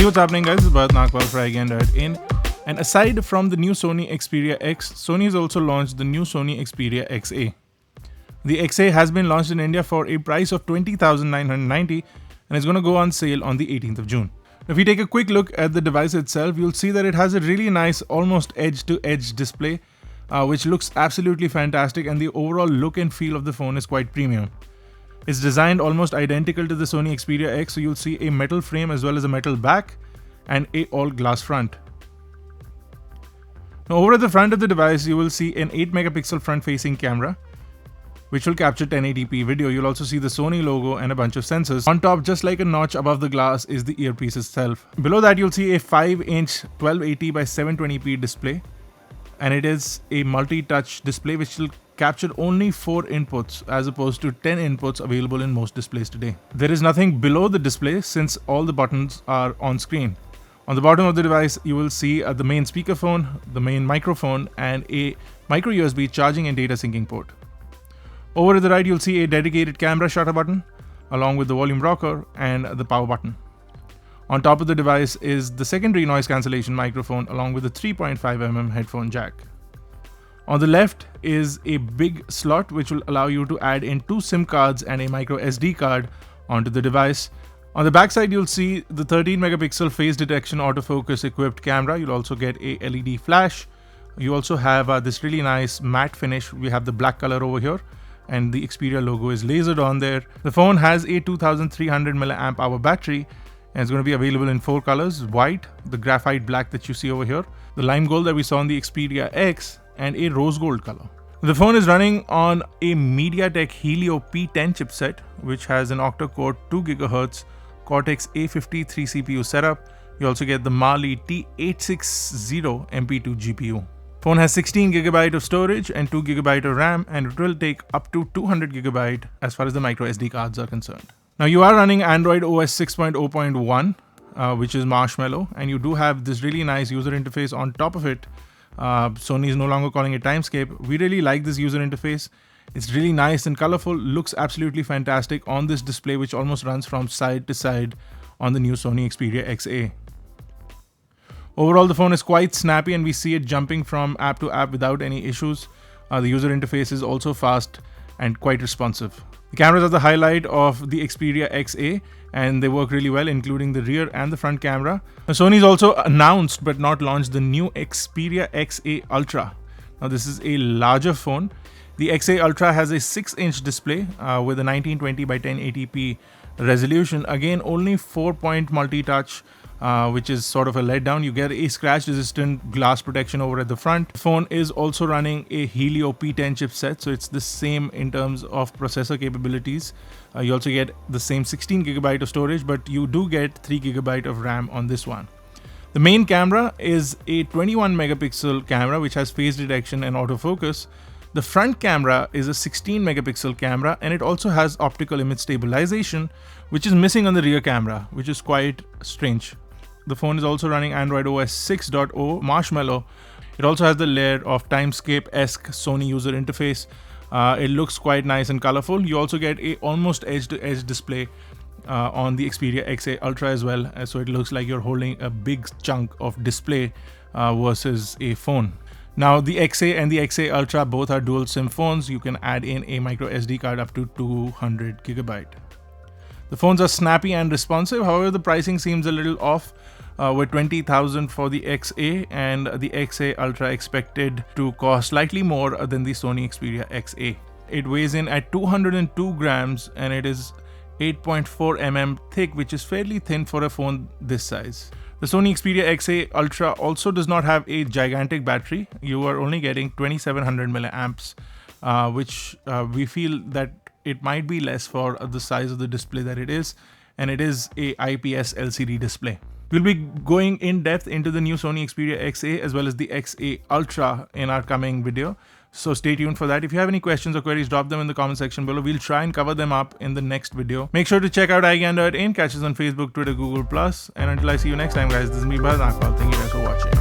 Hey, what's happening guys? This is Bharat for iGyaan. And aside from the new Sony Xperia X, Sony has also launched the new Sony Xperia XA. The XA has been launched in India for a price of $20,990 and is going to go on sale on the 18th of June. If you take a quick look at the device itself, you'll see that it has a really nice almost edge-to-edge display, which looks absolutely fantastic, and the overall look and feel of the phone is quite premium. It's designed almost identical to the Sony Xperia X, so you'll see a metal frame as well as a metal back and a all-glass front. Now, over at the front of the device, you will see an 8 megapixel front-facing camera, which will capture 1080p video. You'll also see the Sony logo and a bunch of sensors. On top, just like a notch above the glass, is the earpiece itself. Below that, you'll see a 5-inch 1280 by 720p display, and it is a multi-touch display which will capture only 4 inputs as opposed to 10 inputs available in most displays today. There is nothing below the display since all the buttons are on screen. On the bottom of the device, you will see the main speakerphone, the main microphone, and a micro USB charging and data syncing port. Over to the right, you'll see a dedicated camera shutter button along with the volume rocker and the power button. On top of the device is the secondary noise cancellation microphone along with the 3.5mm headphone jack. On the left is a big slot which will allow you to add in 2 SIM cards and a micro SD card onto the device. On the back side, you'll see the 13 megapixel face detection autofocus equipped camera. You'll also get a LED flash. You also have this really nice matte finish. We have the black color over here, and the Xperia logo is lasered on there. The phone has a 2300 mAh battery, and it's going to be available in 4 colors: white, the graphite black that you see over here, the lime gold that we saw on the Xperia X, and a rose gold color. The phone is running on a MediaTek Helio P10 chipset, which has an octa-core 2 GHz Cortex A53 CPU setup. You also get the Mali T860 MP2 GPU. Phone has 16 GB of storage and 2 GB of RAM, and it will take up to 200 GB as far as the micro SD cards are concerned. Now, you are running Android OS 6.0.1, which is Marshmallow, and you do have this really nice user interface on top of it. Sony is no longer calling it Timescape. We really like this user interface. It's really nice and colorful, looks absolutely fantastic on this display, which almost runs from side to side on the new Sony Xperia XA. Overall, the phone is quite snappy and we see it jumping from app to app without any issues. The user interface is also fast and quite responsive. The cameras are the highlight of the Xperia XA, and they work really well, including the rear and the front camera. Now, Sony's also announced but not launched the new Xperia XA Ultra. Now, this is a larger phone. The XA Ultra has a 6-inch display with a 1920 by 1080p resolution. Again, only 4-point multi-touch, which is sort of a letdown. You get a scratch-resistant glass protection over at the front. The phone is also running a Helio P10 chipset, so it's the same in terms of processor capabilities. You also get the same 16 GB of storage, but you do get 3 GB of RAM on this one. The main camera is a 21 megapixel camera, which has face detection and autofocus. The front camera is a 16 megapixel camera, and it also has optical image stabilization, which is missing on the rear camera, which is quite strange. The phone is also running Android OS 6.0 Marshmallow. It also has the layer of Timescape-esque Sony user interface. It looks quite nice and colorful. You also get a almost edge-to-edge display on the Xperia XA Ultra as well, so it looks like you're holding a big chunk of display versus a phone. Now, the XA and the XA Ultra both are dual SIM phones. You can add in a micro SD card up to 200 GB. The phones are snappy and responsive. However, the pricing seems a little off, with $20,000 for the XA and the XA Ultra expected to cost slightly more than the Sony Xperia XA. It weighs in at 202 grams and it is 8.4 mm thick, which is fairly thin for a phone this size. The Sony Xperia XA Ultra also does not have a gigantic battery. You are only getting 2700 milliamps, which we feel that it might be less for the size of the display that it is, and it is a IPS LCD display. We'll be going in depth into the new Sony Xperia XA as well as the XA Ultra in our coming video. So stay tuned for that. If you have any questions or queries, drop them in the comment section below. We'll try and cover them up in the next video. Make sure to check out iGyaan.in, catch us on Facebook, Twitter, Google+. And until I see you next time, guys, this is me, Bharat. Thank you guys for watching.